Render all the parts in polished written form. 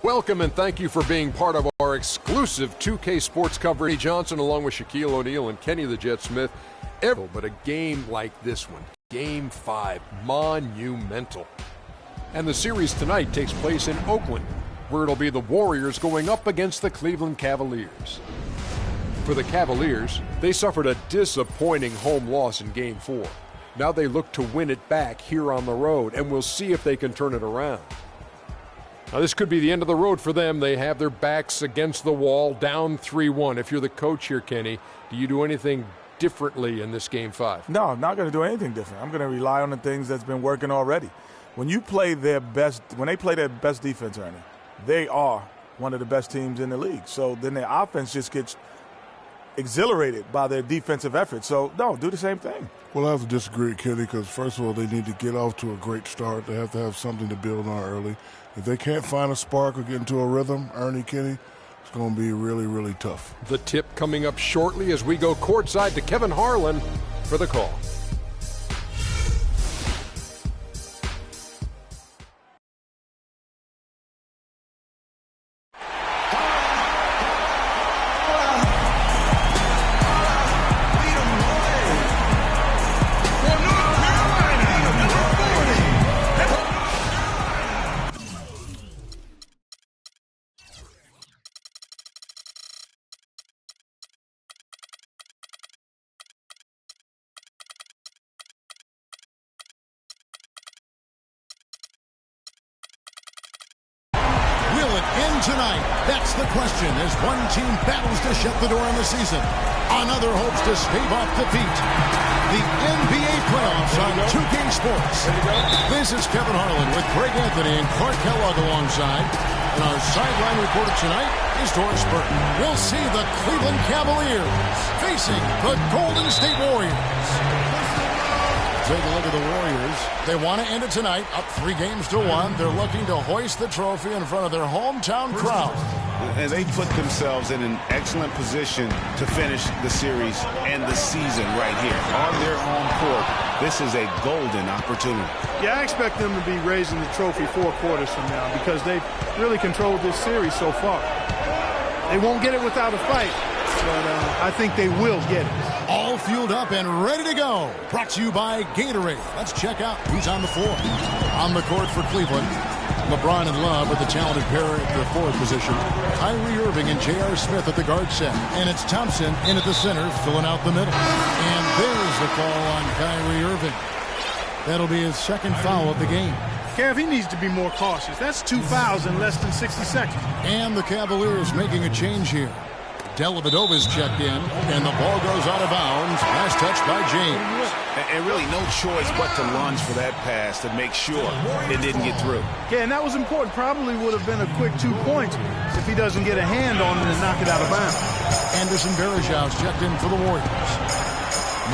Welcome and thank you for being part of our exclusive 2K Sports coverage. Johnson along with Shaquille O'Neal and Kenny the Jet Smith. But a game like this one, Game 5, monumental. And the series tonight takes place in Oakland, where it'll be the Warriors going up against the Cleveland Cavaliers. For the Cavaliers, they suffered a disappointing home loss in Game 4. Now they look to win it back here on the road, and we'll see if they can turn it around. Now, this could be the end of the road for them. They have their backs against the wall, down 3-1. If you're the coach here, Kenny, do you do anything differently in this Game 5? No, I'm not going to do anything different. I'm going to rely on the things that's been working already. When they play their best defense, Ernie, they are one of the best teams in the league. So then their offense just gets exhilarated by their defensive effort. So, no, do the same thing. Well, I have to disagree, Kenny, because first of all, they need to get off to a great start. They have to have something to build on early. If they can't find a spark or get into a rhythm, Ernie, Kenny, it's going to be really, really tough. The tip coming up shortly as we go courtside to Kevin Harlan for the call. Tonight, that's the question as one team battles to shut the door on the season. Another hopes to stave off defeat. The NBA playoffs on 2K Sports. This is Kevin Harlan with Greg Anthony and Clark Kellogg alongside. And our sideline reporter tonight is Doris Burton. We'll see the Cleveland Cavaliers facing the Golden State Warriors. Take a look at the Warriors. They want to end it tonight, up 3-1. They're looking to hoist the trophy in front of their hometown crowd. And they put themselves in an excellent position to finish the series and the season right here. On their home court, this is a golden opportunity. Yeah, I expect them to be raising the trophy 4 quarters from now because they've really controlled this series so far. They won't get it without a fight, but I think they will get it. All fueled up and ready to go. Brought to you by Gatorade. Let's check out who's on the floor. On the court for Cleveland, LeBron and Love with the talented pair at the forward position. Kyrie Irving and J.R. Smith at the guard set. And it's Thompson in at the center, filling out the middle. And there's the call on Kyrie Irving. That'll be his second foul of the game. Kev, he needs to be more cautious. That's 2 fouls in less than 60 seconds. And the Cavaliers making a change here. Dellavedova's checked in, and the ball goes out of bounds. Last touch by James. And really no choice but to lunge for that pass to make sure it didn't get through. Yeah, and that was important. Probably would have been a quick 2 points if he doesn't get a hand on it and knock it out of bounds. Anderson Varejão's checked in for the Warriors.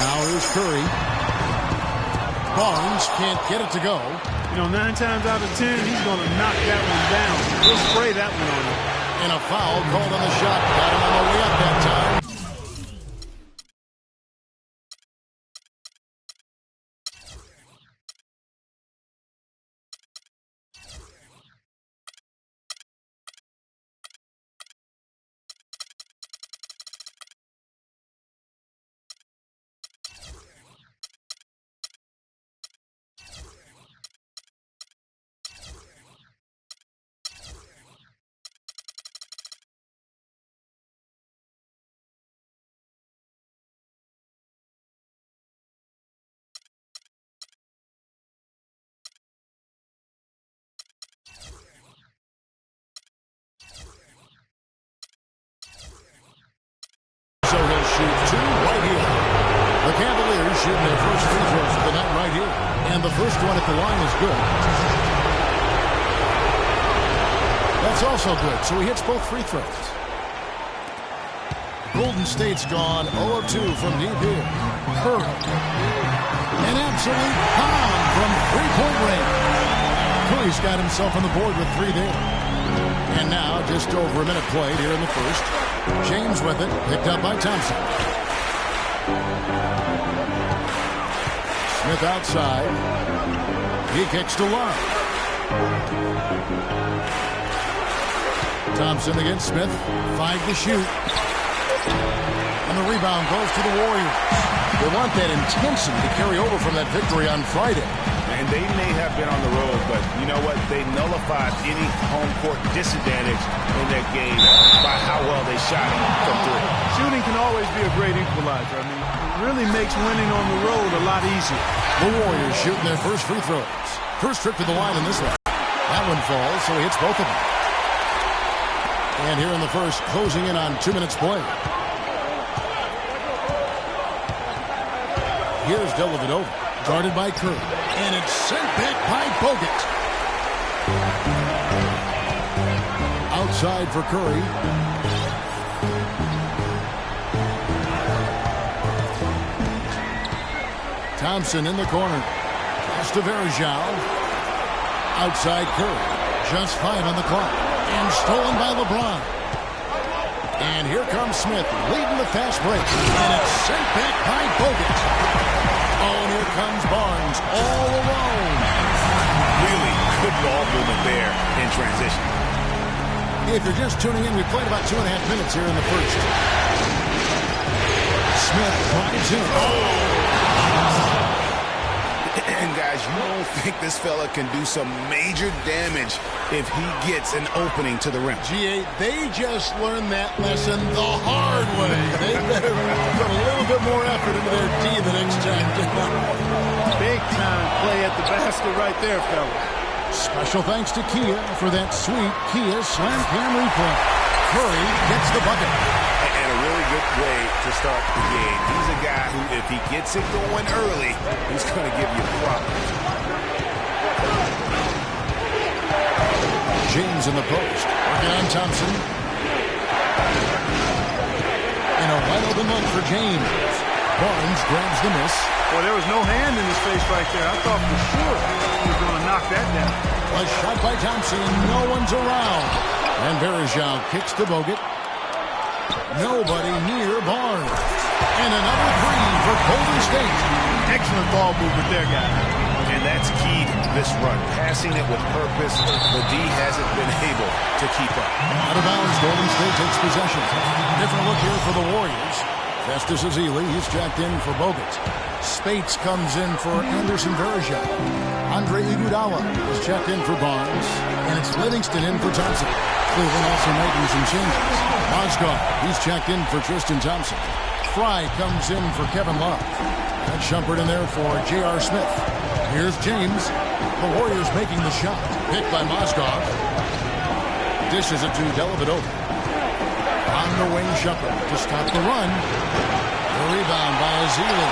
Now here's Curry. Barnes can't get it to go. You know, 9 times out of 10, he's going to knock that one down. He'll spray that one on you. And a foul called on the shot. Got him on the way up that time. So he'll shoot 2 right here. The Cavaliers shooting their first free throws of the night right here. And the first one at the line is good. That's also good. So he hits both free throws. Golden State's gone 0 of 2 from deep here. Curry. An absolute pound from three-point range. Curry's got himself on the board with 3 there. And now, just over a minute played here in the first. James with it, picked up by Thompson. Smith outside. He kicks to Love. Thompson against Smith. 5 to shoot. And the rebound goes to the Warriors. They want that intensity to carry over from that victory on Friday. And they may have been on the road, but you know what? They nullified any home court disadvantage in that game by how well they shot from three. Shooting can always be a great equalizer. I mean, it really makes winning on the road a lot easier. The Warriors shooting their first free throws. First trip to the line in this one. That one falls, so he hits both of them. And here in the first, closing in on 2 minutes play. Here's Dellavedova, guarded by Curry. And it's sent back by Bogut. Outside for Curry. Thompson in the corner. Pass to Varejao. Outside Curry. Just 5 on the clock. And stolen by LeBron. And here comes Smith, leading the fast break. And it's sent back by Bogut. Oh, and here comes Barnes all alone. Really good ball movement there in transition. If you're just tuning in, we played about 2.5 minutes here in the first. Smith drives in. And guys, you don't think this fella can do some major damage if he gets an opening to the rim. G8, they just learned that lesson the hard way. They better put a little bit more effort into their D the next time. Big time play at the basket right there, fellas. Special thanks to Kia for that sweet Kia Slam Cam replay. Curry gets the bucket. And a really good way to start the game. He's a guy who, if he gets it going early, he's going to give you problems. James in the post. Working on Thompson. And a wide open look for James. Barnes grabs the miss. Boy, there was no hand in his face right there. I thought for sure he was going to knock that down. A shot by Thompson. No one's around. And Varejao kicks to Bogut. Nobody near Barnes. And another three for Golden State. Excellent ball movement there, guys. And that's key to this run. Passing it with purpose. The D hasn't been able to keep up. Out of bounds, Golden State takes possession. Different look here for the Warriors. Festus Ezeli, he's jacked in for Bogut. Spates comes in for Anderson Varejao. Andre Iguodala is checked in for Barnes. And it's Livingston in for Thompson. Cleveland also making some changes. Mozgov, he's checked in for Tristan Thompson. Fry comes in for Kevin Love. And Shumpert in there for J.R. Smith. Here's James. The Warriors making the shot. Picked by Mozgov. Dishes it to Dellavedova. On the wing, Shumpert to stop the run. The rebound by Ezeli.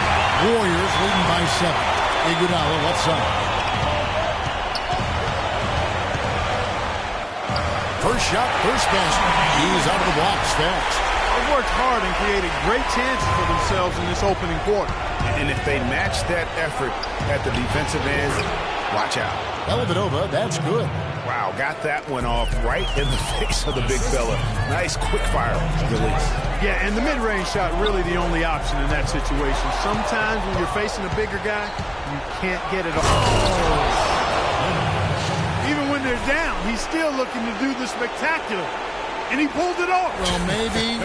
Warriors leading by 7. Iguodala left side. First shot, first basket. He's out of the blocks fast. They worked hard and created great chances for themselves in this opening quarter. And if they match that effort at the defensive end, watch out. Dellavedova, that's good. Wow, got that one off right in the face of the big fella. Nice quick fire release. Yeah, and the mid-range shot really the only option in that situation. Sometimes when you're facing a bigger guy, you can't get it off. Even when they're down, he's still looking to do the spectacular. And he pulled it off. Well, maybe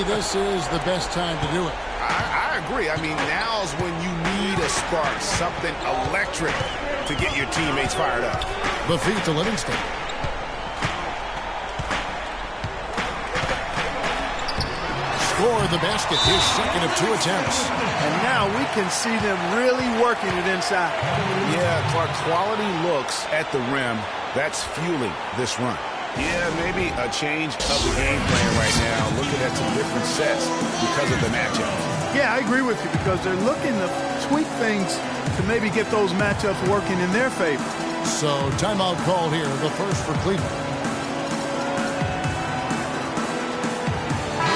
this is the best time to do it. I agree. I mean, now's when you need a spark, something electric to get your teammates fired up. The feed to Livingston. Scored the basket, his second of 2 attempts. And now we can see them really working it inside. Yeah, Clark, quality looks at the rim. That's fueling this run. Yeah, maybe a change of the game plan right now. Looking at some different sets because of the matchup. Yeah, I agree with you because they're looking to tweak things to maybe get those matchups working in their favor. So, timeout call here, the first for Cleveland.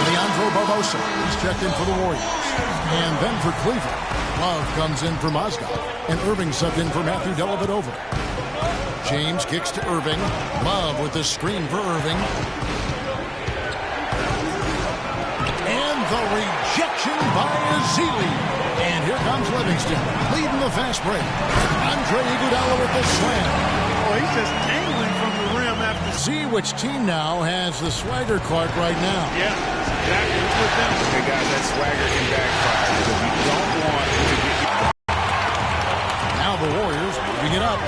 Leandro Barbosa is checked in for the Warriors. And then for Cleveland, Love comes in for Mozgov. And Irving subbed in for Matthew Dellavedova. James kicks to Irving. Love with the screen for Irving. And the rejection by Ezeli. And here comes Livingston, leading the fast break. Andre Iguodala with the slam. Oh, he's just angling from the rim after See which team now has the swagger, Clark, right now. Yeah, exactly. It's with them. Okay, guys, that swagger can backfire because you don't want to get... Now the Warriors moving it up.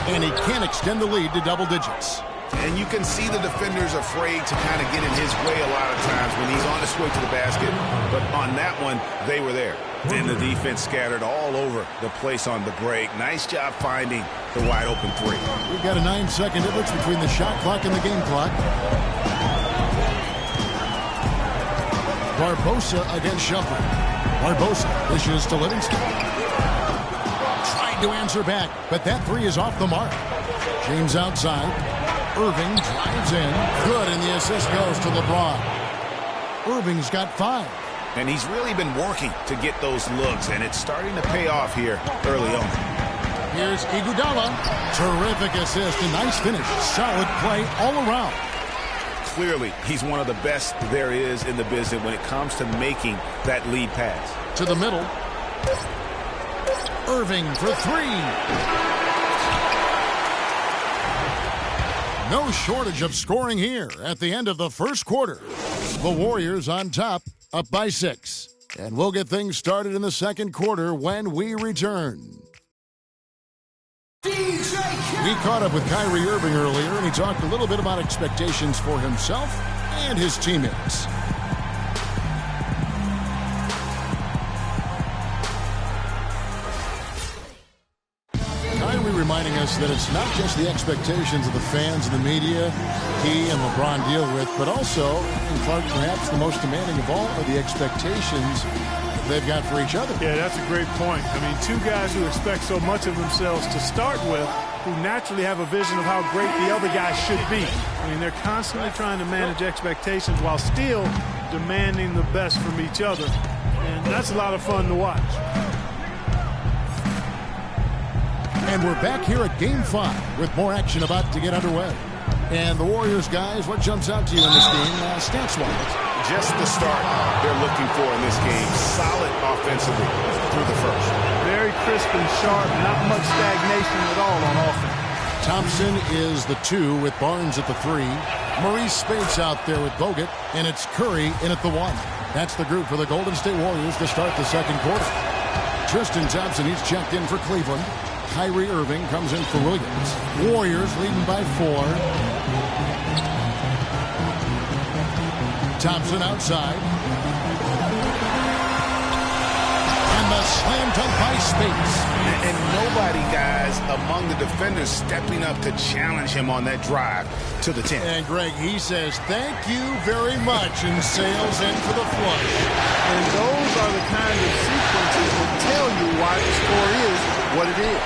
And he can't extend the lead to double digits. And you can see the defenders afraid to kind of get in his way a lot of times when he's on his way to the basket. But on that one, they were there. Then the defense scattered all over the place on the break. Nice job finding the wide open three. We've got a 9-second difference between the shot clock and the game clock. Barbosa against Shumpert. Barbosa dishes to Livingston. Trying to answer back, but that three is off the mark. James outside. Irving drives in. Good, and the assist goes to LeBron. Irving's got 5. And he's really been working to get those looks, and it's starting to pay off here early on. Here's Iguodala. Terrific assist, a nice finish. Solid play all around. Clearly, he's one of the best there is in the business when it comes to making that lead pass. To the middle. Irving for 3. No shortage of scoring here at the end of the first quarter. The Warriors on top, up by 6. And we'll get things started in the second quarter when we return. We caught up with Kyrie Irving earlier, and he talked a little bit about expectations for himself and his teammates. Kyrie reminding us that it's not just the expectations of the fans and the media he and LeBron deal with, but also, and Clark, perhaps the most demanding of all, are the expectations they've got for each other. Yeah, that's a great point. I mean, two guys who expect so much of themselves to start with, who naturally have a vision of how great the other guy should be. I mean, they're constantly trying to manage expectations while still demanding the best from each other. And that's a lot of fun to watch. And we're back here at Game 5 with more action about to get underway. And the Warriors, guys, what jumps out to you in this game, stats-wise? Just the start they're looking for in this game. Solid offensively through the first. Very crisp and sharp, not much stagnation at all on offense. Thompson is the 2 with Barnes at the 3. Maurice Speights out there with Bogut, and it's Curry in at the 1. That's the group for the Golden State Warriors to start the second quarter. Tristan Thompson, he's checked in for Cleveland. Kyrie Irving comes in for Williams. Warriors leading by 4. Thompson outside. And the slam dunk by Speights. And nobody, guys, among the defenders stepping up to challenge him on that drive to the 10. And Greg, he says, thank you very much, and sails in for the flush. And those are the kind of sequences that tell you why the score is what it is.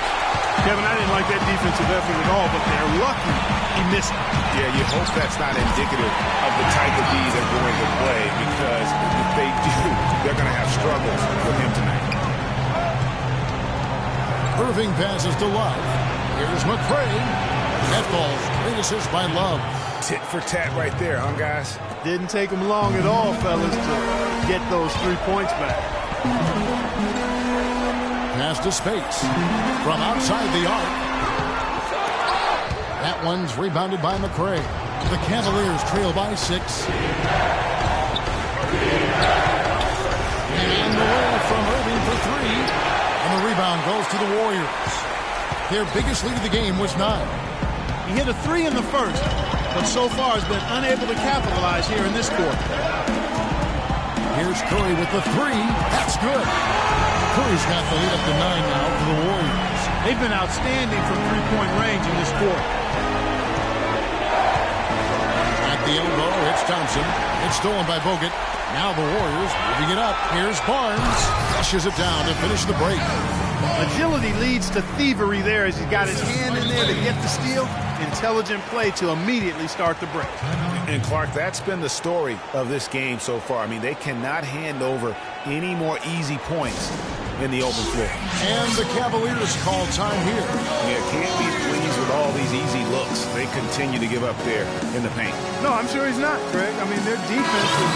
Kevin, I didn't like that defensive effort at all, but they're lucky he missed it. Yeah, you hope that's not indicative of the type of D they're going to play, because if they do, they're going to have struggles with him tonight. Irving passes to Love. Here's McCray. That falls. Great assist by Love. Tit for tat right there, huh, guys? Didn't take them long at all, fellas, to get those 3 points back. Pass to Speights from outside the arc. That one's rebounded by McCray. The Cavaliers trail by 6. And away from Irving for 3. And the rebound goes to the Warriors. Their biggest lead of the game was 9. He hit a 3 in the first, but so far has been unable to capitalize here in this quarter. Here's Curry with the 3. That's good. Curry's got the lead up to 9 now for the Warriors. They've been outstanding from three-point range in this quarter. At the elbow, it's Thompson. It's stolen by Bogut. Now the Warriors moving it up. Here's Barnes. Flushes it down to finish the break. Agility leads to thievery there as he's got his hand in there to get the steal. Intelligent play to immediately start the break. And Clark, that's been the story of this game so far. I mean, they cannot hand over any more easy points in the open floor. And the Cavaliers call time here. Yeah, can't be pleased with all these easy looks they continue to give up there in the paint. No, I'm sure he's not, Greg. I mean, their defense is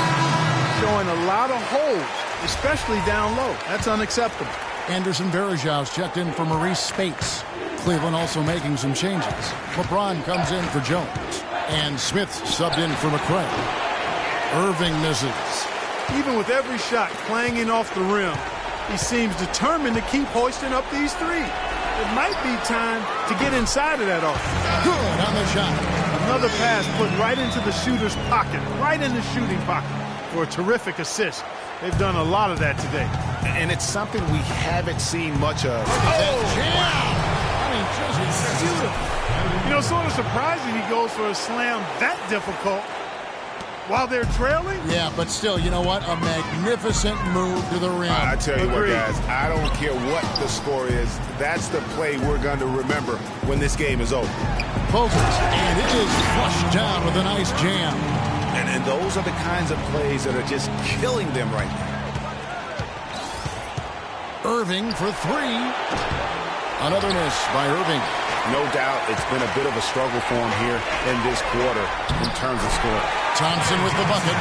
showing a lot of holes, especially down low. That's unacceptable. Anderson Varejão's checked in for Maurice Speights. Cleveland also making some changes. LeBron comes in for Jones. And Smith subbed in for McCray. Irving misses. Even with every shot clanging off the rim, he seems determined to keep hoisting up these threes. It might be time to get inside of that offense. Good on the shot. Another pass put right into the shooter's pocket, right in the shooting pocket for a terrific assist. They've done a lot of that today. And it's something we haven't seen much of. Just beautiful. You know, sort of surprising he goes for a slam that difficult while they're trailing. Yeah, but still, you know what? A magnificent move to the rim. I tell you Agreed. what, guys, I don't care what the score is. That's the play we're going to remember when this game is over. Poses, and it is flushed down with a nice jam. And those are the kinds of plays that are just killing them right now. Irving for three. Another miss by Irving. No doubt it's been a bit of a struggle for him here in this quarter in terms of scoring. Thompson with the bucket.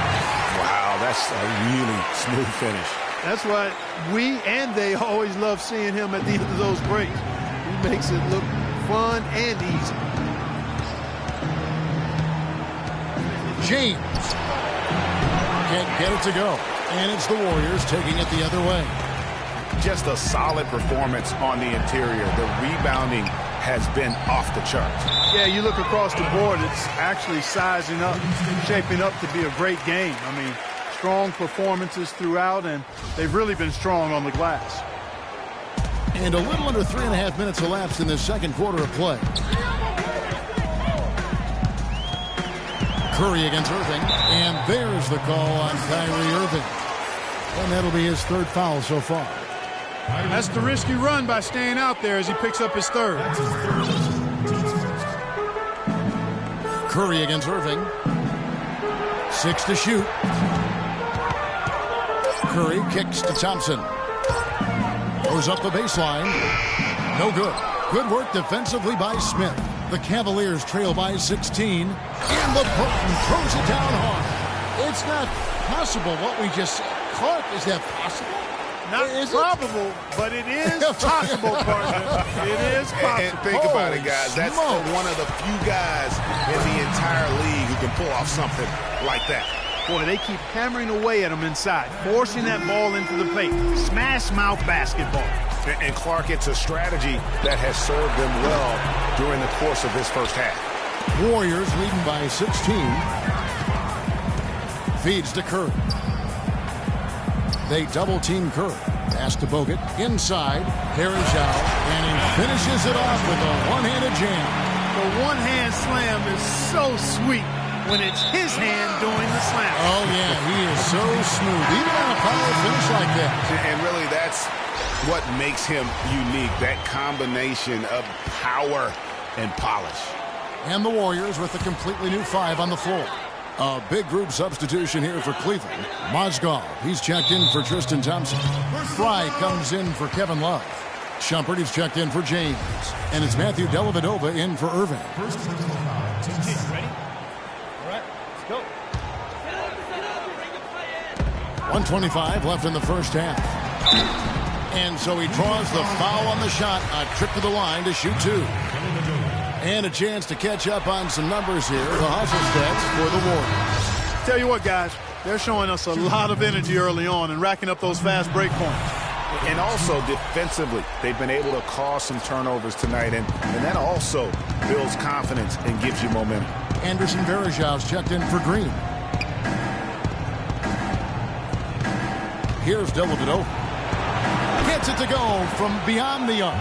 Wow, that's a really smooth finish. That's why we and they always love seeing him at the end of those breaks. He makes it look fun and easy. James can't get it to go. And it's the Warriors taking it the other way. Just a solid performance on the interior. The rebounding has been off the charts. Yeah, you look across the board, it's actually sizing up, shaping up to be a great game. I mean, strong performances throughout, and they've really been strong on the glass. And a little under 3.5 minutes elapsed in this second quarter of play. Curry against Irving, and there's the call on Kyrie Irving. And that'll be his third foul so far. That's the risky run by staying out there as he picks up his third. Curry against Irving. 6 to shoot. Curry kicks to Thompson. Goes up the baseline. No good. Good work defensively by Smith. The Cavaliers trail by 16. And LeBron throws it down hard. It's not possible what we just said. Clark, is that possible? Not probable, but it is possible, partner. It is possible. And think about it, guys. That's one of the few guys in the entire league who can pull off something like that. Boy, they keep hammering away at him inside, forcing that ball into the paint. Smash mouth basketball. And Clark, it's a strategy that has served them well during the course of this first half. Warriors leading by 16. Feeds to Curry. They double-team Curry. Pass to Bogut. Inside. Varejao. And he finishes it off with a one-handed jam. The one-hand slam is so sweet when it's his hand doing the slam. Oh, yeah. He is so smooth. Even on a power finish like that. And really, that's what makes him unique. That combination of power and polish. And the Warriors with a completely new 5 on the floor. A big group substitution here for Cleveland. Mozgov, he's checked in for Tristan Thompson. Fry comes in for Kevin Love. Shumpert is checked in for James. And it's Matthew Dellavedova in for Irving. Ready? All right, let's go. 1:25 left in the first half. And so he draws the foul on the shot. A trip to the line to shoot 2. And a chance to catch up on some numbers here. The hustle stats for the Warriors. Tell you what, guys, they're showing us a lot of energy early on and racking up those fast break points. And also defensively, they've been able to cause some turnovers tonight. And that also builds confidence and gives you momentum. Anderson Varejao's checked in for Green. Here's Dellavedova. Gets it to go from beyond the arc.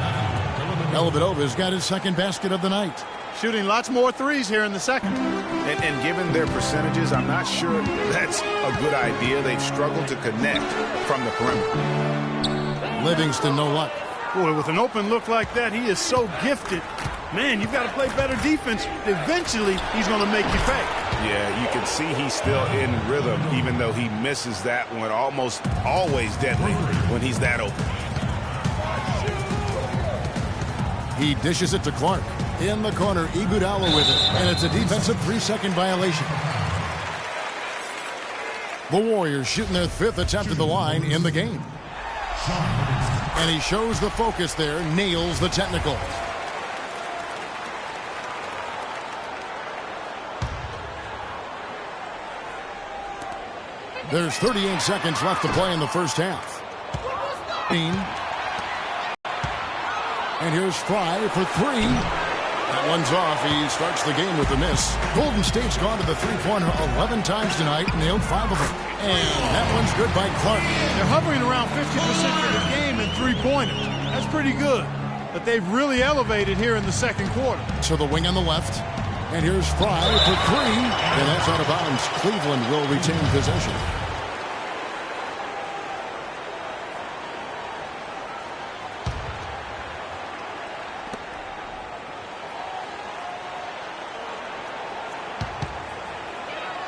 Dellavedova's got his second basket of the night. Shooting lots more threes here in the second. And given their percentages, I'm not sure that's a good idea. They've struggled to connect from the perimeter. Livingston, no luck. Boy, with an open look like that, he is so gifted. Man, you've got to play better defense. Eventually, he's going to make you pay. Yeah, you can see he's still in rhythm, even though he misses that one. Almost always deadly when he's that open. He dishes it to Clark. In the corner, Iguodala with it. And it's a defensive 3-second violation. The Warriors shooting their 5th attempt at the line in the game. And he shows the focus there, nails the technical. There's 38 seconds left to play in the first half. And here's Fry for three. That one's off. He starts the game with a miss. Golden State's gone to the three-pointer 11 times tonight, nailed 5 of them. And that one's good by Clark. They're hovering around 50% of the game in three-pointers. That's pretty good. But they've really elevated here in the second quarter. To the wing on the left. And here's Fry for three. And that's out of bounds. Cleveland will retain possession.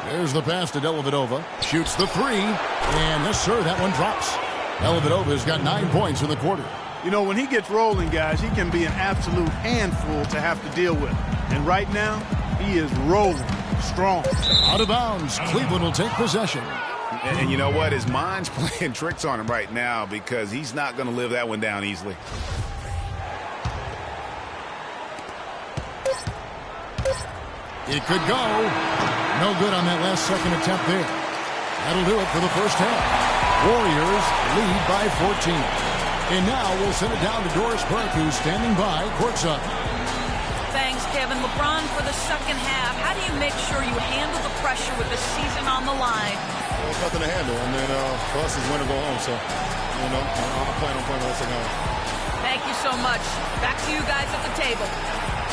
There's the pass to Dellavedova. Shoots the three. And yes, sir, that one drops. Dellavedova's got 9 points in the quarter. You know, when he gets rolling, guys, he can be an absolute handful to have to deal with. And right now, he is rolling strong. Out of bounds. Cleveland will take possession. And you know what? His mind's playing tricks on him right now because he's not going to live that one down easily. It could go. No good on that last second attempt there. That'll do it for the first half. Warriors lead by 14. And now we'll send it down to Doris Burke, who's standing by courtside. Thanks, Kevin. LeBron, for the second half, how do you make sure you handle the pressure with the season on the line? Well, it's nothing to handle. I mean, for us, it's win or go home. So, you know, I'm playing on the second half. Thank you so much. Back to you guys at the table.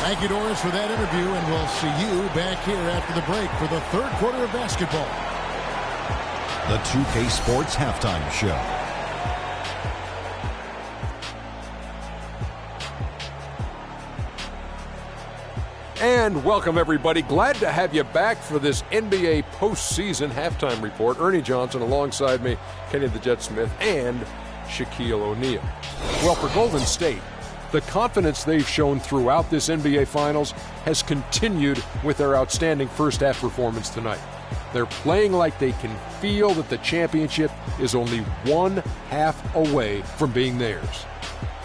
Thank you, Doris, for that interview, and we'll see you back here after the break for the third quarter of basketball. The 2K Sports Halftime Show. And welcome, everybody. Glad to have you back for this NBA postseason halftime report. Ernie Johnson alongside me, Kenny the Jet Smith, and Shaquille O'Neal. Well, for Golden State, the confidence they've shown throughout this NBA Finals has continued with their outstanding first-half performance tonight. They're playing like they can feel that the championship is only one half away from being theirs.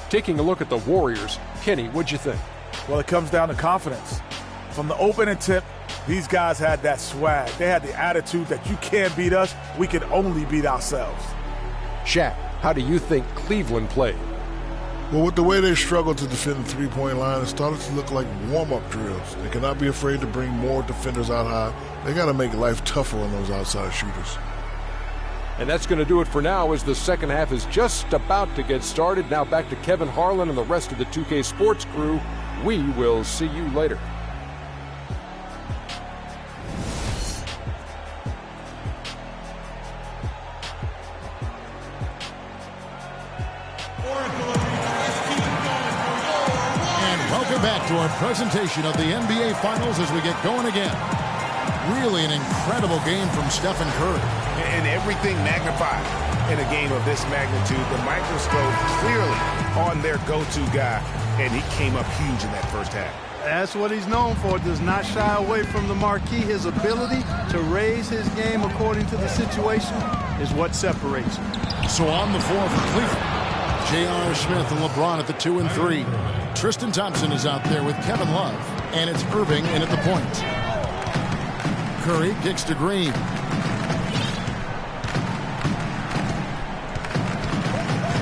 Taking a look at the Warriors, Kenny, what'd you think? Well, it comes down to confidence. From the opening tip, these guys had that swag. They had the attitude that you can't beat us, we can only beat ourselves. Shaq, how do you think Cleveland played? Well, with the way they struggled to defend the three-point line, it started to look like warm-up drills. They cannot be afraid to bring more defenders out high. They got to make life tougher on those outside shooters. And that's going to do it for now as the second half is just about to get started. Now back to Kevin Harlan and the rest of the 2K Sports crew. We will see you later. Back to our presentation of the NBA Finals as we get going again. Really an incredible game from Stephen Curry. And everything magnified in a game of this magnitude. The microscope clearly on their go-to guy, and he came up huge in that first half. That's what he's known for. Does not shy away from the marquee. His ability to raise his game according to the situation is what separates him. So on the floor for Cleveland, J.R. Smith and LeBron at the 2 and 3. Tristan Thompson is out there with Kevin Love, and it's Irving in at the point. Curry kicks to Green.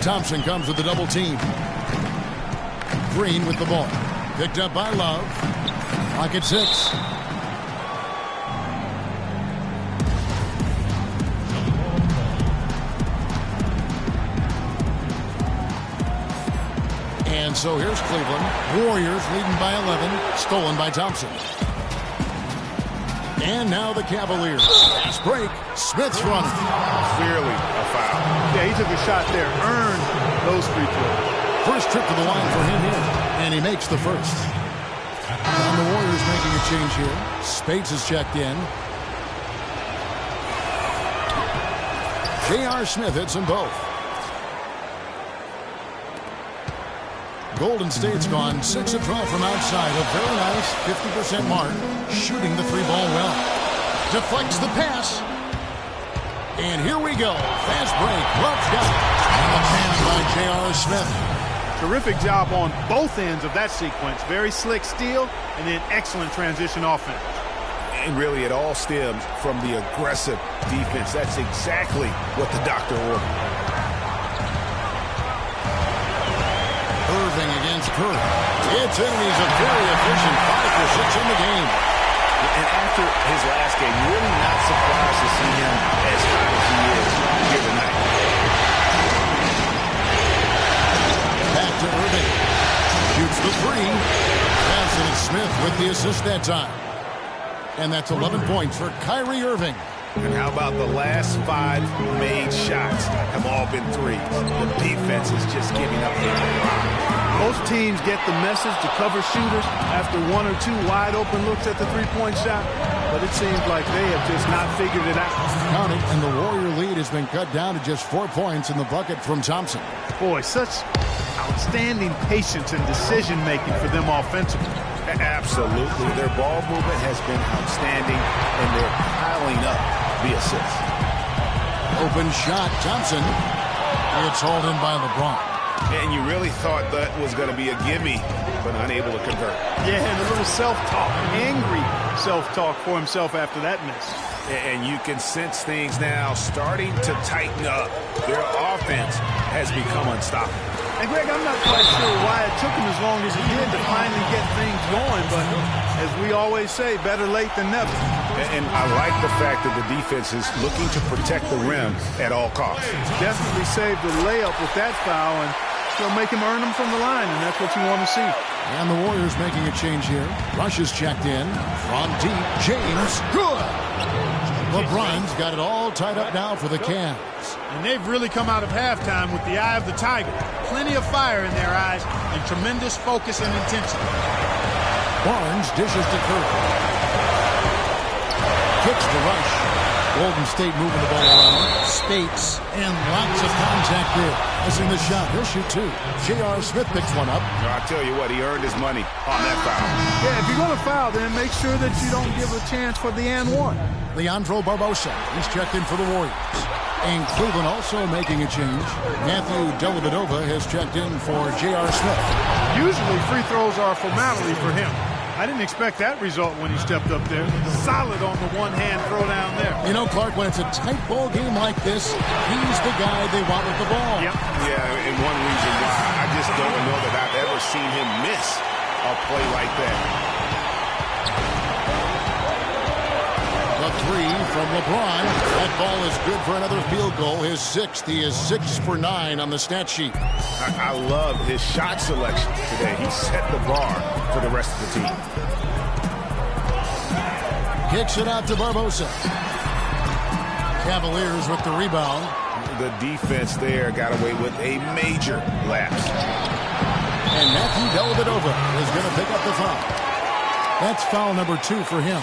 Thompson comes with the double team. Green with the ball. Picked up by Love. Clock at 6. And so here's Cleveland. Warriors leading by 11. Stolen by Thompson. And now the Cavaliers. Fast break. Smith's running. Clearly a foul. Yeah, he took a shot there. Earned those free throws. First trip to the line for him here. And he makes the first. And the Warriors making a change here. Spades is checked in. J.R. Smith hits them both. Golden State's gone 6 of 12 from outside. A very nice 50% mark. Shooting the three ball well. Deflects the pass. And here we go. Fast break. Love's got it. And the pan by J.R. Smith. Terrific job on both ends of that sequence. Very slick steal and then excellent transition offense. And really, it all stems from the aggressive defense. That's exactly what the doctor ordered. Irving against Curry. It's in. He's a very efficient 5 for 6 in the game. And after his last game, you're really not surprised to see him as hot as he is here tonight. Back to Irving. Shoots the 3. Johnson and Smith with the assist that time. And that's 11 points for Kyrie Irving. And how about the last 5 made shots have all been threes? The defense is just giving up a lot. Most teams get the message to cover shooters after 1 or 2 wide open looks at the three-point shot, but it seems like they have just not figured it out. Count it, and the Warrior lead has been cut down to just 4 points in the bucket from Thompson. Boy, such outstanding patience and decision-making for them offensively. Absolutely. Their ball movement has been outstanding, and they're piling up the assists. Open shot, Thompson. It's hauled in by LeBron. And you really thought that was going to be a gimme, but unable to convert. Yeah, and a little self-talk, angry self-talk for himself after that miss. And you can sense things now starting to tighten up. Their offense has become unstoppable. And Greg, I'm not quite sure why it took him as long as it did to finally get things going, but as we always say, better late than never. And I like the fact that the defense is looking to protect the rim at all costs. Definitely saved the layup with that foul, and they'll make him earn them from the line, and that's what you want to see. And the Warriors making a change here. Rush is checked in. From deep, James, good! LeBron's got it all tied up now for the Cavs. And they've really come out of halftime with the eye of the tiger. Plenty of fire in their eyes and tremendous focus and intensity. Barnes dishes to Curry. Kicks the rush. Golden State moving the ball around. Spates, and lots of contact there. Missing the shot. He'll shoot 2. J.R. Smith picks one up. I'll tell you what, he earned his money on that foul. Yeah, if you're going to foul, then make sure that you don't give a chance for the and one. Leandro Barbosa. He's checked in for the Warriors. And Cleveland also making a change. Matthew Dellavedova has checked in for J.R. Smith. Usually free throws are a formality for him. I didn't expect that result when he stepped up there. Solid on the one-hand throw down there. You know, Clark, when it's a tight ball game like this, he's the guy they want with the ball. Yep. Yeah, and one reason why I just don't know that I've ever seen him miss a play like that. The 3 from LeBron. That ball is good for another field goal. His 6th. He is 6 for 9 on the stat sheet. I love his shot selection today. He set the bar for the rest of the team. Kicks it out to Barbosa. Cavaliers with the rebound. The defense there got away with a major lapse. And Matthew Dellavedova is going to pick up the foul. That's foul number 2 for him.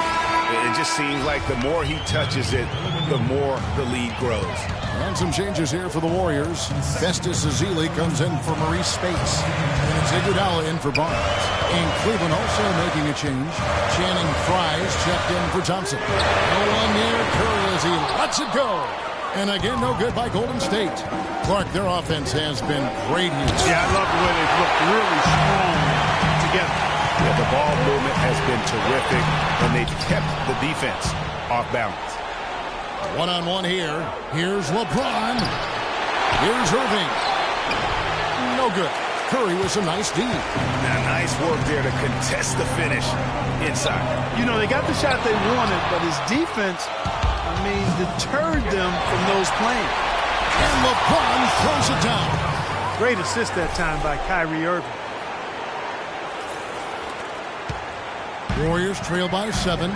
It just seems like the more he touches it, the more the lead grows. And some changes here for the Warriors. Festus Ezeli comes in for Maurice Spates. And it's Iguodala in for Barnes. And Cleveland also making a change. Channing Frye's checked in for Thompson. No one near Curry as he lets it go. And again, no good by Golden State. Clark, their offense has been great here. Yeah, I love the way they've looked really strong together. Yeah, the ball movement has been terrific, and they've kept the defense off balance. One-on-one here. Here's LeBron. Here's Irving. No good. Curry with some nice D. Now, nice work there to contest the finish inside. You know, they got the shot they wanted, but his defense, deterred them from those playing. And LeBron throws it down. Great assist that time by Kyrie Irving. Warriors trail by 7.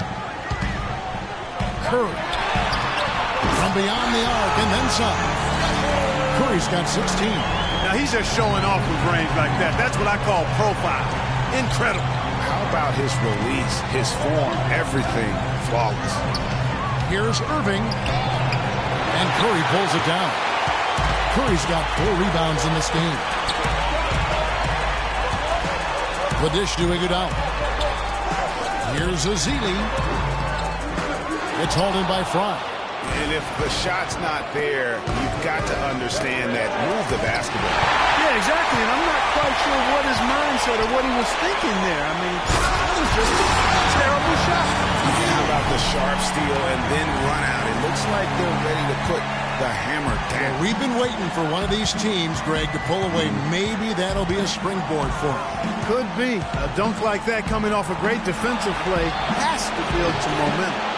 Curry. From beyond the arc and then some. Curry's got 16. Now he's just showing off with range like that. That's what I call profile. Incredible. How about his release, his form, everything flawless. Here's Irving. And Curry pulls it down. Curry's got 4 rebounds in this game. The dish to Iguodala. Here's Ezeli. It's hauled in by Frye. And if the shot's not there, you've got to understand that. Move the basketball. Yeah, exactly. And I'm not quite sure what his mindset or what he was thinking there. I mean, that was just a terrible shot. How about the sharp steal and then run out? It looks like they're ready to put the hammer down. Well, we've been waiting for one of these teams, Greg, to pull away. Maybe that'll be a springboard for them. Could be. A dunk like that coming off a great defensive play has to build some momentum.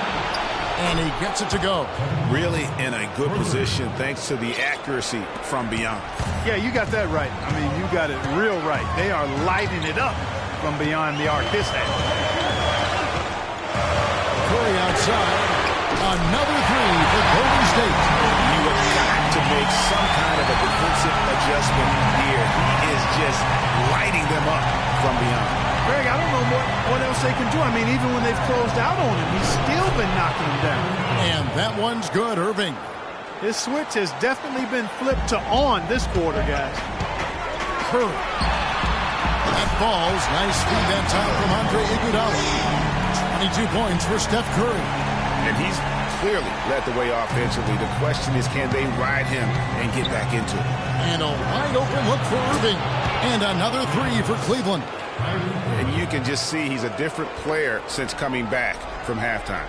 And he gets it to go. Really in a good position thanks to the accuracy from beyond. Yeah, you got that right. I mean, you got it real right. They are lighting it up from beyond the arc this half. Curry outside. Another three for Golden State. You have got to make some kind of a defensive adjustment here. He is just lighting them up from beyond. Greg, I don't know what else they can do. I mean, even when they've closed out on him, he's still been knocking them down. And that one's good, Irving. His switch has definitely been flipped to on this quarter, guys. Curry. That falls. Nice speed that time from Andre Iguodala. 22 points for Steph Curry. And he's clearly led the way offensively. The question is, can they ride him and get back into it? And a wide open look for Irving. And another three for Cleveland. And you can just see he's a different player since coming back from halftime.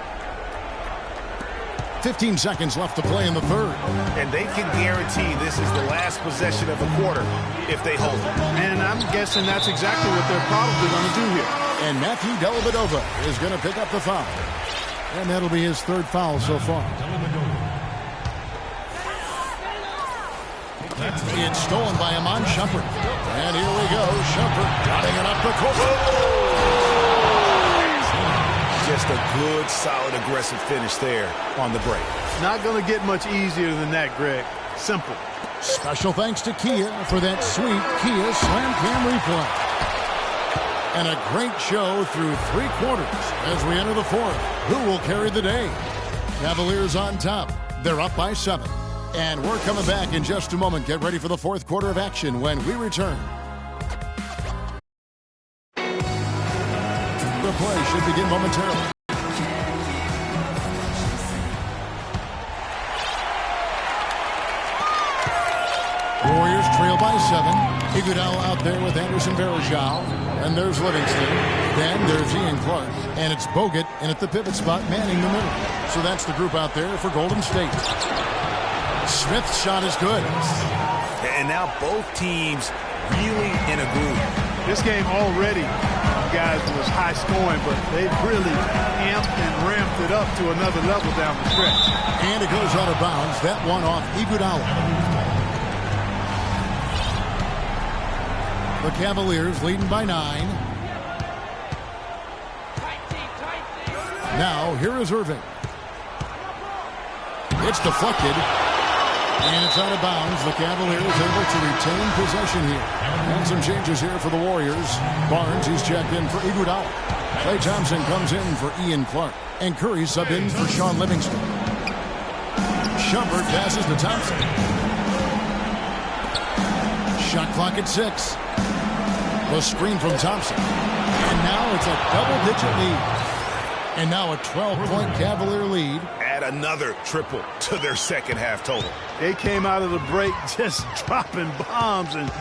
15 seconds left to play in the third. And they can guarantee this is the last possession of the quarter if they hold it. And I'm guessing that's exactly what they're probably going to do here. And Matthew Dellavedova is going to pick up the foul. And that'll be his third foul so far. It's stolen by Iman Shumpert. And here we go. Shumpert driving it up the court. Just a good, solid, aggressive finish there on the break. Not going to get much easier than that, Greg. Simple. Special thanks to Kia for that sweet Kia Slam Cam replay. And a great show through three quarters as we enter the fourth. Who will carry the day? Cavaliers on top. They're up by 7. And we're coming back in just a moment. Get ready for the fourth quarter of action when we return. The play should begin momentarily. Warriors trail by 7. Iguodala out there with Anderson Varejao. And there's Livingston. Then there's Ian Clark. And it's Bogut in at the pivot spot manning the middle. So that's the group out there for Golden State. Smith's shot is good. And now both teams really in a groove. This game already, guys, was high scoring, but they've really amped and ramped it up to another level down the stretch. And it goes out of bounds. That one off Iguodala. The Cavaliers leading by 9. Now, here is Irving. It's deflected. And it's out of bounds. The Cavaliers able to retain possession here. And some changes here for the Warriors. Barnes, he's checked in for Iguodala. Klay Thompson comes in for Ian Clark. And Curry subbed in for Sean Livingston. Shumpert passes to Thompson. Shot clock at 6. The screen from Thompson. And now it's a double-digit lead. And now a 12-point Cavalier lead. Add another triple to their second half total. They came out of the break just dropping bombs and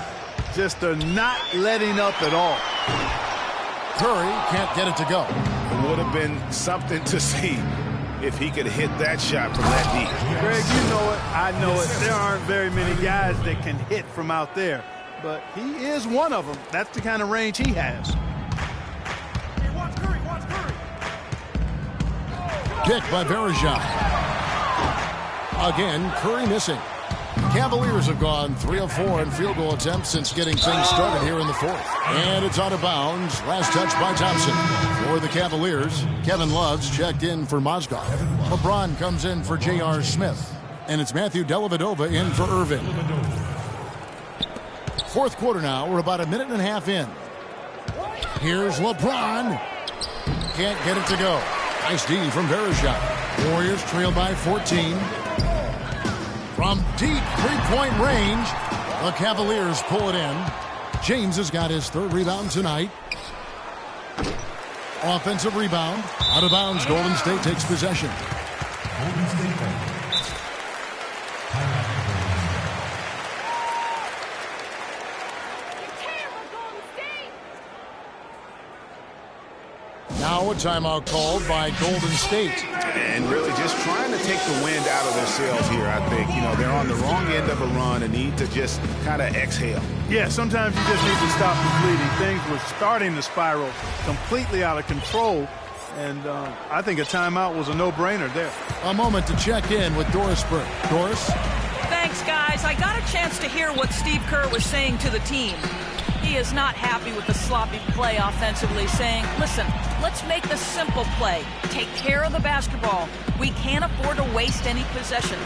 just not letting up at all. Curry can't get it to go. It would have been something to see if he could hit that shot from that deep. Greg, you know it. I know it. There aren't very many guys that can hit from out there. But he is one of them. That's the kind of range he has. Watch Curry. Kick by Varejao. Again, Curry missing. Cavaliers have gone 3 of 4 in field goal attempts since getting things started here in the fourth. And it's out of bounds. Last touch by Thompson. For the Cavaliers, Kevin Love's checked in for Mozgov. LeBron comes in for J.R. Smith. And it's Matthew Dellavedova in for Irving. Fourth quarter now. We're about a minute and a half in. Here's LeBron. Can't get it to go. Nice D from Varejao. Warriors trail by 14. From deep three-point range, the Cavaliers pull it in. James has got his third rebound tonight. Offensive rebound. Out of bounds. Golden State takes possession. Now a timeout called by Golden State. And really just trying to take the wind out of their sails here, I think. You know, they're on the wrong end of a run and need to just kind of exhale. Yeah, sometimes you just need to stop the bleeding. Things were starting to spiral completely out of control. And I think a timeout was a no-brainer there. A moment to check in with Doris Burke. Doris? Thanks, guys. I got a chance to hear what Steve Kerr was saying to the team. He is not happy with the sloppy play offensively, saying, listen, let's make the simple play. Take care of the basketball. We can't afford to waste any possessions.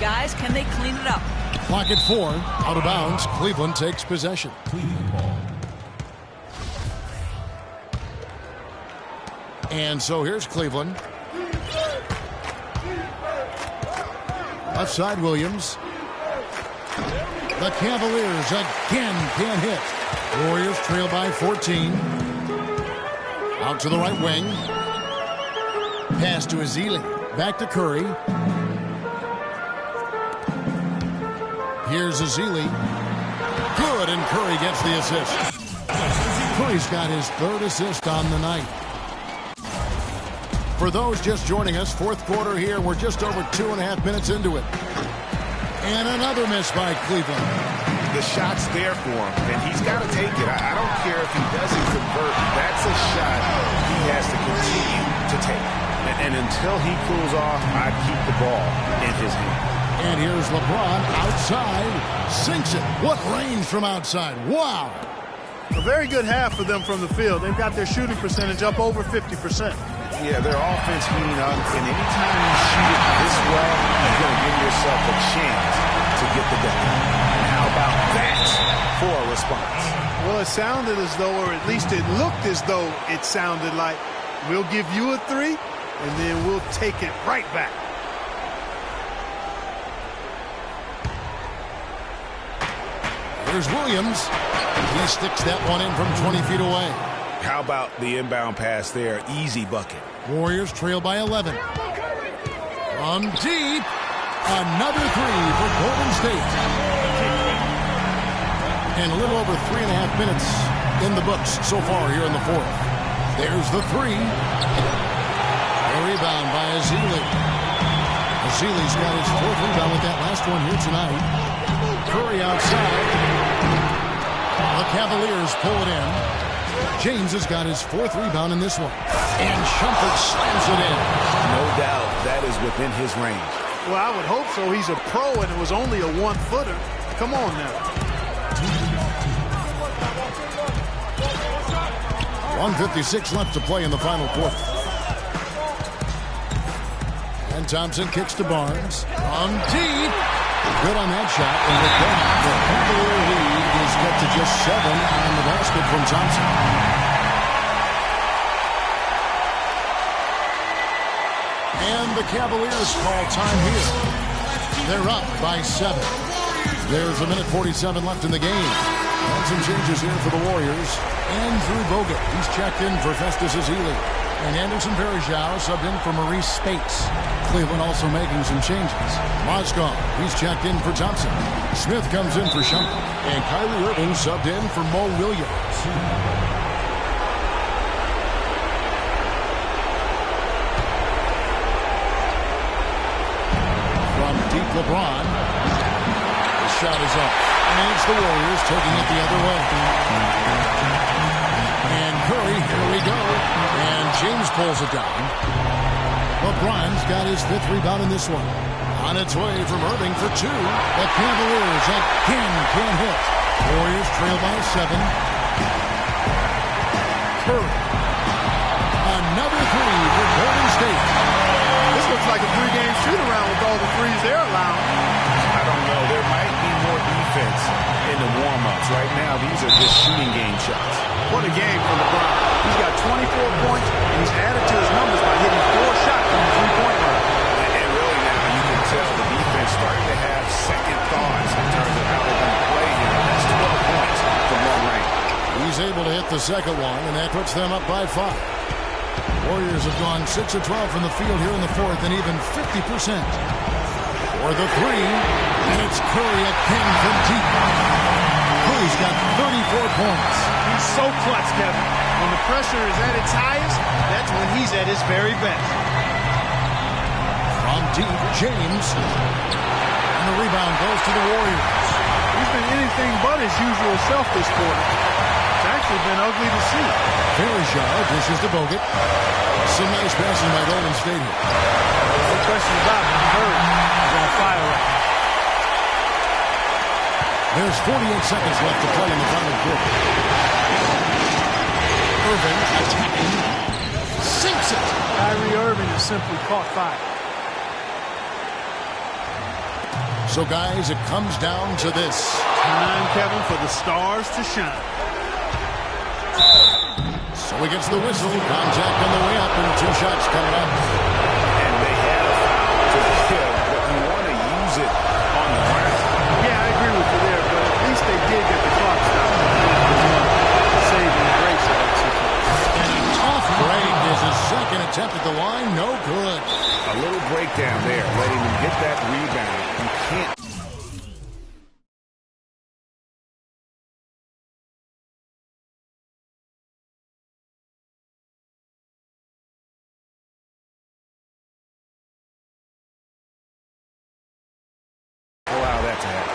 Guys, can they clean it up? Clock at 4. Out of bounds. Cleveland takes possession. And so here's Cleveland. Left side, Williams. The Cavaliers again can't hit. Warriors trail by 14. Out to the right wing. Pass to Ezeli. Back to Curry. Here's Ezeli. Good, and Curry gets the assist. Curry's got his third assist on the night. For those just joining us, fourth quarter here. We're just over 2.5 minutes into it. And another miss by Cleveland. The shot's there for him, and he's got to take it. I don't care if he doesn't convert. That's a shot he has to continue to take. And until he cools off, I'd keep the ball in his hand. And here's LeBron outside. Sinks it. What range from outside. Wow. A very good half for them from the field. They've got their shooting percentage up over 50%. Yeah, their offense heating up, and anytime you shoot it this well, you're going to give yourself a chance to get the dunk. And how about that for a response? Well, it sounded as though, or at least it looked as though it sounded like, we'll give you a 3, and then we'll take it right back. Here's Williams. He sticks that one in from 20 feet away. How about the inbound pass there? Easy bucket. Warriors trail by 11. From deep. Another 3 for Golden State. And a little over 3.5 minutes in the books so far here in the fourth. There's the 3. A rebound by Ezeli. Ezeli's got his 4th rebound with that last one here tonight. Curry outside. The Cavaliers pull it in. James has got his 4th rebound in this one. And Shumpert slams it in. No doubt that is within his range. Well, I would hope so. He's a pro, and it was only a 1-footer. Come on now. 1:56 left to play in the final quarter. And Thompson kicks to Barnes. From deep. Good on that shot. And with that, the Cavalier lead is cut to just 7 on the basket from Thompson. And the Cavaliers call time here. They're up by 7. There's 1:47 left in the game. And some changes here for the Warriors. Andrew Bogut, he's checked in for Festus Ezeli. And Anderson Varejao subbed in for Maurice Spates. Cleveland also making some changes. Mozgov, he's checked in for Thompson. Smith comes in for Shumpert. And Kyrie Irving subbed in for Mo Williams. From deep, LeBron. The shot is up. And it's the Warriors taking it the other way. And Curry, here we go. And James pulls it down. LeBron's got his 5th rebound in this one. On its way from Irving for 2. The Cavaliers again can't hit. Warriors trail by 7. Curry. Another 3 for Golden State. This looks like a 3-game shoot-around with all the threes they're allowing. I don't know. There might be more defense in the warm-ups. Right now, these are just shooting game shots. What a game for LeBron. He's got 24 points, and he's added to his numbers by hitting 4 shots from the three-point line. And really now you can tell the defense starting to have second thoughts in terms of how they're going to play here. That's 12 points from long range. He's able to hit the second one, and that puts them up by 5. Warriors have gone 6 of 12 from the field here in the fourth and even 50%. For the three, and it's Curry again from deep. Curry's got 34 points. He's so clutch, Kevin. When the pressure is at its highest, that's when he's at his very best. From deep, James. And the rebound goes to the Warriors. He's been anything but his usual self this quarter. It's actually been ugly to see. Varejao dishes to Bogut. Some nice passing by Golden State here. No question about it. Curry is on fire right now. There's 48 seconds left to play in the final quarter. Irving attacking. Sinks it. Kyrie Irving has simply caught fire. So, guys, it comes down to this. Time, Kevin, for the stars to shine. So he gets the whistle. Contact on the way up, and 2 shots coming up. And they had a foul to kill, but you want to use it on the ground. Yeah, I agree with you there, but at least they did get the clock stopped. Saving grace of that situation. And a tough break is his second attempt at the line. No good. A little breakdown there, letting him get that rebound. You can't. Allow that to happen.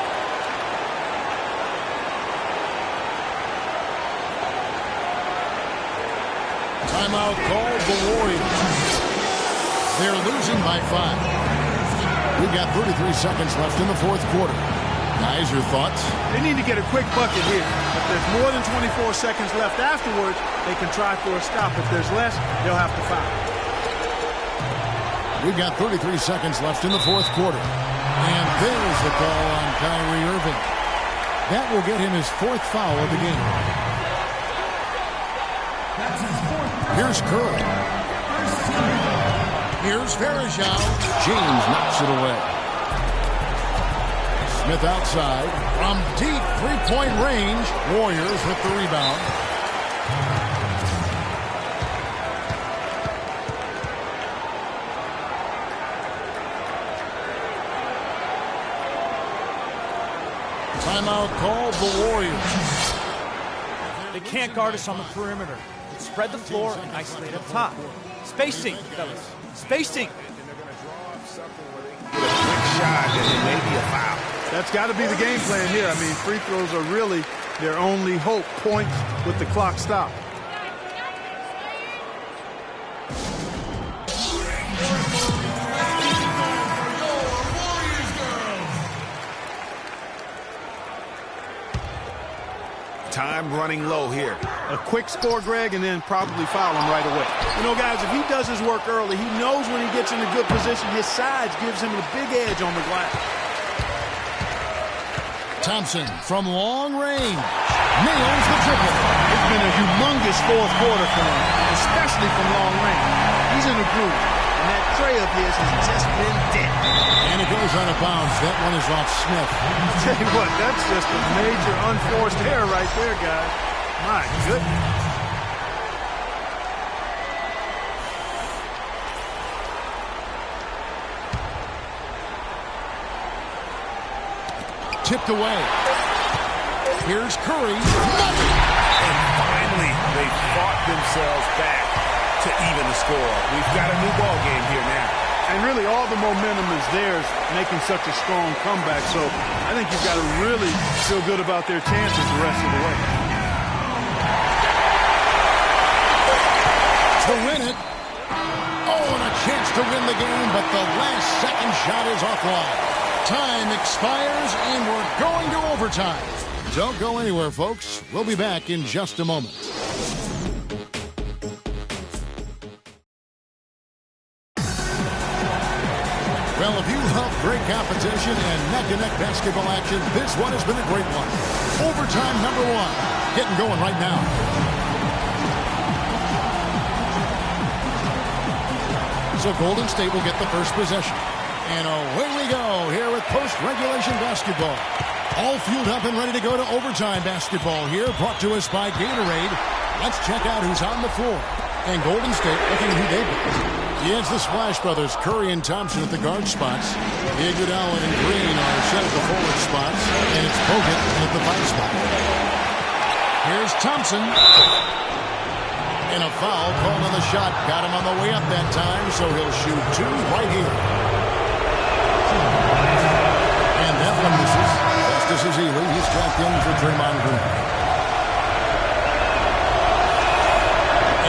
Timeout called the Warriors. They're losing by 5. We've got 33 seconds left in the fourth quarter. Guys, your thoughts? They need to get a quick bucket here. If there's more than 24 seconds left afterwards, they can try for a stop. If there's less, they'll have to foul. We've got 33 seconds left in the fourth quarter. And there's the call on Kyrie Irving. That will get him his 4th foul of the game. Here's Curry. Here's Varejao. James knocks it away. Smith outside. From deep 3-point range. Warriors with the rebound. Timeout called the Warriors. They can't guard us on the perimeter. Spread the floor and isolate up top. Spacing, fellas. Spacing. Get a quick shot and it may be a foul. That's got to be the game plan here. I mean, free throws are really their only hope. Points with the clock stopped. Time running low here. A quick score, Greg, and then probably foul him right away. You know, guys, if he does his work early, he knows when he gets in a good position, his size gives him a big edge on the glass. Thompson from long range. Nails the triple. It's been a humongous fourth quarter for him, especially from long range. He's in a groove, and that tray of his has just been dead. And it goes out of bounds. That one is off Smith. Tell you what, that's just a major unforced error right there, guys. My goodness. Tipped away. Here's Curry. And finally, they fought themselves back to even the score. We've got a new ball game here now. And really, all the momentum is theirs, making such a strong comeback. So I think you've got to really feel good about their chances the rest of the way. To win it. Oh, and a chance to win the game, but the last second shot is offline. Time expires, and we're going to overtime. Don't go anywhere, folks. We'll be back in just a moment. Well, if you love great competition and neck-to-neck basketball action, this one has been a great one. Overtime number 1. Getting going right now. So Golden State will get the first possession. And away we go here with post-regulation basketball. All fueled up and ready to go to overtime basketball here, brought to us by Gatorade. Let's check out who's on the floor. And Golden State looking who they've got. He has the Splash Brothers, Curry and Thompson at the guard spots. Iguodala and Green are set at the forward spots. And it's Bogut at the 5 spot. Here's Thompson. And a foul called on the shot. Got him on the way up that time, so he'll shoot 2 right here. And that one misses. Justice Ezeli, he's tracked in for Draymond Green.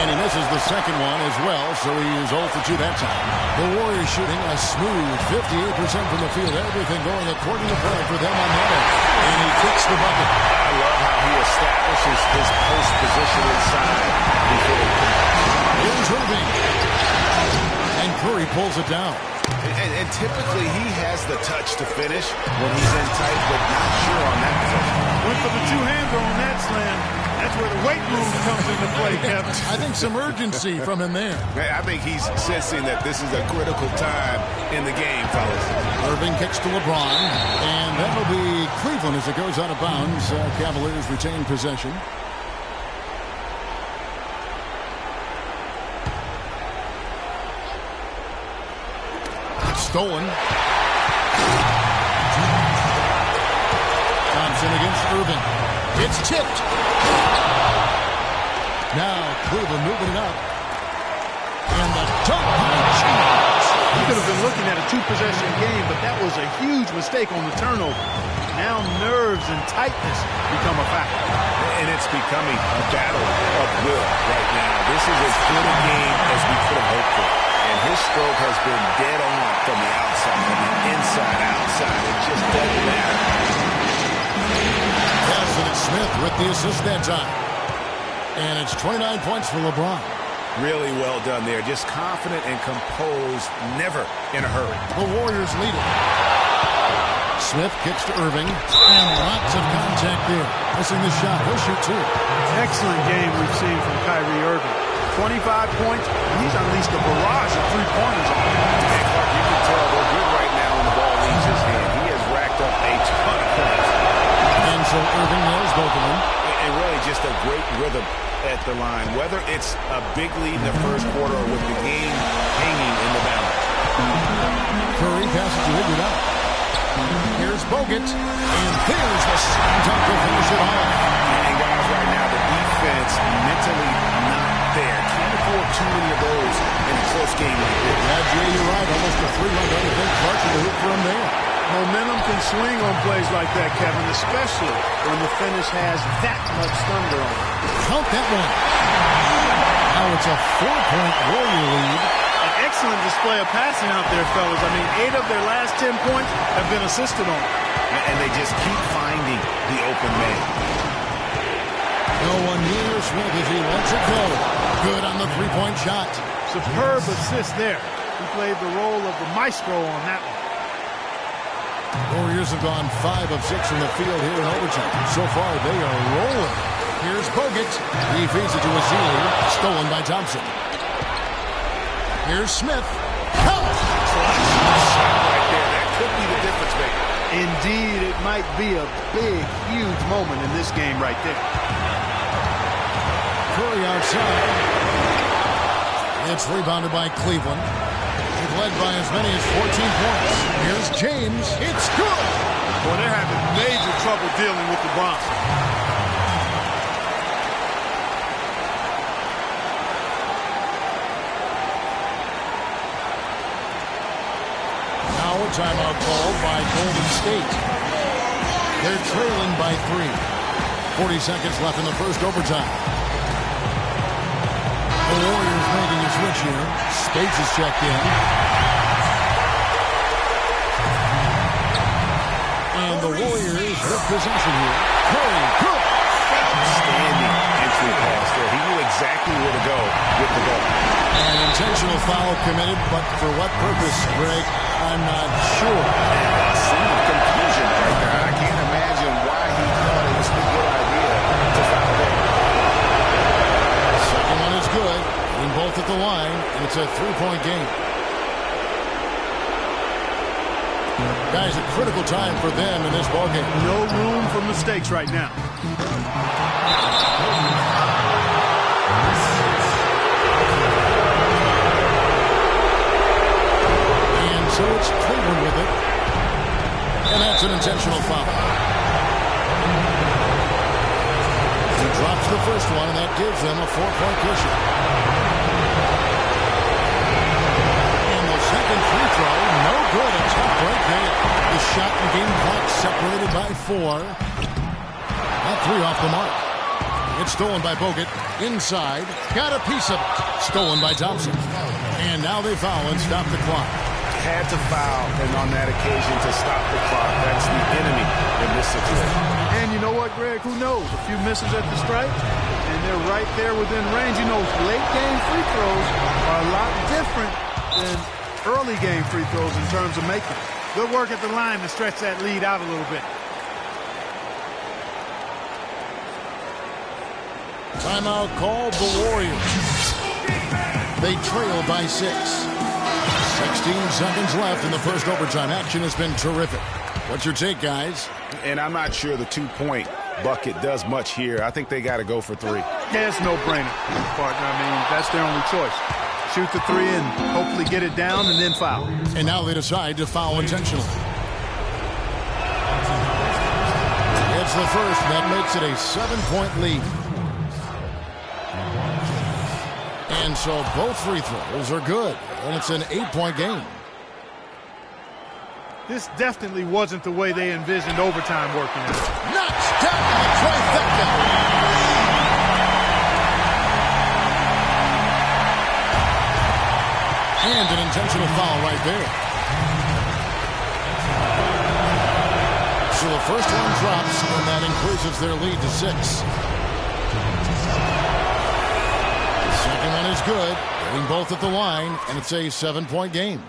And he misses the second one as well, so he is 0 for 2 that time. The Warriors shooting a smooth 58% from the field. Everything going according to plan for them on that end. And he kicks the bucket. I love how he establishes his post position inside before he comes. Here's Irving. And Curry pulls it down. And typically he has the touch to finish when he's in tight, but not sure on that possession. Went for the two-hander on that slam. That's where the weight room comes into play, Kevin. I think some urgency from him there. I think he's sensing that this is a critical time in the game, fellas. Irving kicks to LeBron, and that'll be Cleveland as it goes out of bounds. Cavaliers retain possession. Stolen. Thompson against Irving. It's tipped. Now Cleveland moving it up. And the dunk by James. He could have been looking at a 2-possession game, but that was a huge mistake on the turnover. Now nerves and tightness become a factor. And it's becoming a battle of will right now. This is as good a game as we could have hoped for. And his stroke has been dead on from the outside, from the inside, outside. It just doesn't matter. Yes, and it's Smith with the assist that time. And it's 29 points for LeBron. Really well done there. Just confident and composed, never in a hurry. The Warriors lead it. Smith kicks to Irving, and lots of contact there. Missing the shot. He'll shoot 2. Excellent game we've seen from Kyrie Irving. 25 points, and he's unleashed a barrage of 3-pointers on him. And Clark, you can tell they're good right now when the ball leaves his hand. He has racked up a ton of points. And so Irving nails both of them. And really just a great rhythm at the line, whether it's a big lead in the first quarter or with the game hanging in the balance. Curry passes to Iguodala. Here's Bogut, and there's the slam dunk to finish it off. And guys, right now the defense mentally not there. Can't afford too many of those in a close game like this. Yeah, Jay, you're right. Almost a 3-run run. I think Clark can hoop from there. Momentum can swing on plays like that, Kevin, especially when the finish has that much thunder on it. Count that one. Now it's a 4-point Warrior lead. An excellent display of passing out there, fellas. I mean, 8 of their last 10 points have been assisted on. And they just keep finding the open man. No one near Smith as he lets it go. Good on the 3-point shot. Superb assist there. He played the role of the maestro on that one. Warriors have gone 5 of 6 from the field here in overtime. So far, they are rolling. Here's Bogut. He feeds it to Ezeli. Stolen by Thompson. Here's Smith. Count! Right there. That could be the difference maker. Indeed, it might be a big, huge moment in this game right there. Curry outside. It's rebounded by Cleveland. They've led by as many as 14 points. Here's James. It's good. Boy, they're having major trouble dealing with LeBron. Now a timeout called by Golden State. They're trailing by 3. 40 seconds left in the first overtime. The Warriors making a switch here. Spades is checked in. And the Warriors with possession here. Curry, good. Outstanding entry pass there. He knew exactly where to go with the ball. An intentional foul committed, but for what purpose, Greg? I'm not sure. A scene of confusion right there. I can't imagine why he thought it was a good idea to foul there. Second one is good. In both at the line, and it's a 3-point game. Guys, a critical time for them in this ballgame. No room for mistakes right now. so it's Cleveland with it. And that's an intentional foul. He drops the first one, and that gives them a 4-point cushion. And the second free throw, no good. A tough break there. The shot and game clock separated by 4. That 3 off the mark. It's stolen by Bogut. Inside. Got a piece of it. Stolen by Thompson. And now they foul and stop the clock. Had to foul, and on that occasion to stop the clock. That's the enemy in this situation. And you know what, Greg? Who knows? A few misses at the stripe, and they're right there within range. You know, late game free throws are a lot different than early game free throws in terms of making. Good work at the line to stretch that lead out a little bit. Timeout called the Warriors. They trail by 6. 16 seconds left in the first overtime. Action has been terrific. What's your take, guys? And I'm not sure the 2-point bucket does much here. I think they got to go for 3. Yeah, it's no-brainer, partner. I mean, that's their only choice. Shoot the 3 and hopefully get it down and then foul. And now they decide to foul intentionally. It's the first. That makes it a 7-point lead. And so both free throws are good. And it's an 8-point game. This definitely wasn't the way they envisioned overtime working out. Knocks down the trifecta. And an intentional foul right there. So the first one drops, and that increases their lead to 6. The second one is good. Getting both at the line, and it's a 7-point game.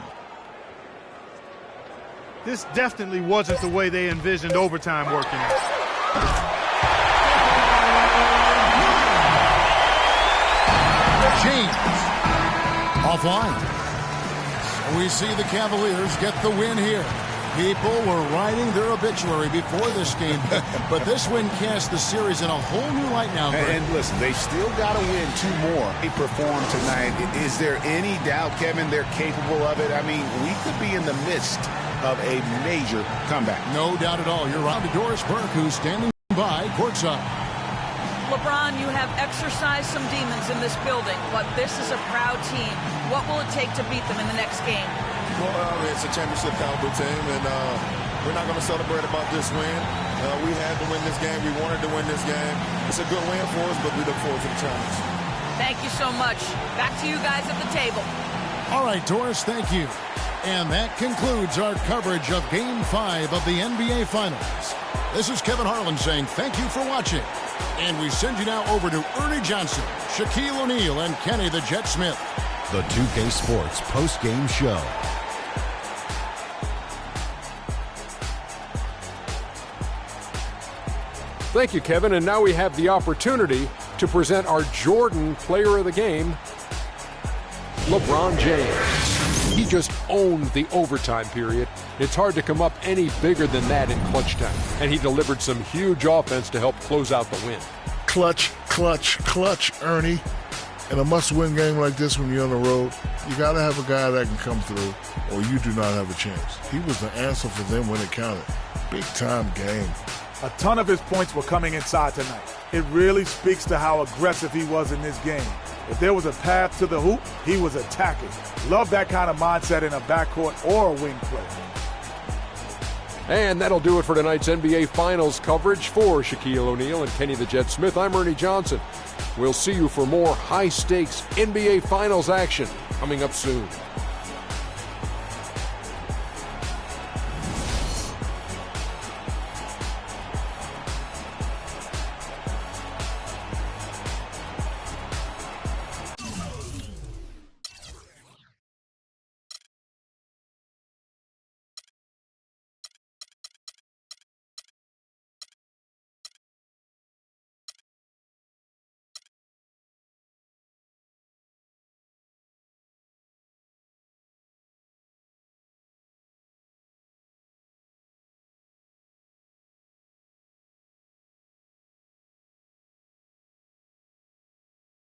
This definitely wasn't the way they envisioned overtime working out. James offline. So we see the Cavaliers get the win here. People were writing their obituary before this game, but this win cast the series in a whole new light now. And listen, they still got to win 2 more. They performed tonight. Is there any doubt, Kevin, they're capable of it? I mean, we could be in the midst of a major comeback. No doubt at all. You're on to Doris Burke, who's standing by courtside. LeBron, you have exercised some demons in this building, but this is a proud team. What will it take to beat them in the next game? Well, it's a championship caliber team, and we're not going to celebrate about this win. We had to win this game. We wanted to win this game. It's a good win for us, but we look forward to the challenge. Thank you so much. Back to you guys at the table. All right, Doris, thank you. And that concludes our coverage of Game 5 of the NBA Finals. This is Kevin Harlan saying thank you for watching. And we send you now over to Ernie Johnson, Shaquille O'Neal, and Kenny the Jet Smith. The 2K Sports post-game show. Thank you, Kevin. And now we have the opportunity to present our Jordan Player of the Game, LeBron James. He just owned the overtime period. It's hard to come up any bigger than that in clutch time. And he delivered some huge offense to help close out the win. Clutch, clutch, clutch, Ernie. In a must-win game like this when you're on the road, you got to have a guy that can come through, or you do not have a chance. He was the answer for them when it counted. Big-time game. A ton of his points were coming inside tonight. It really speaks to how aggressive he was in this game. If there was a path to the hoop, he was attacking. Love that kind of mindset in a backcourt or a wing play. And that'll do it for tonight's NBA Finals coverage. For Shaquille O'Neal and Kenny the Jet Smith, I'm Ernie Johnson. We'll see you for more high-stakes NBA Finals action coming up soon.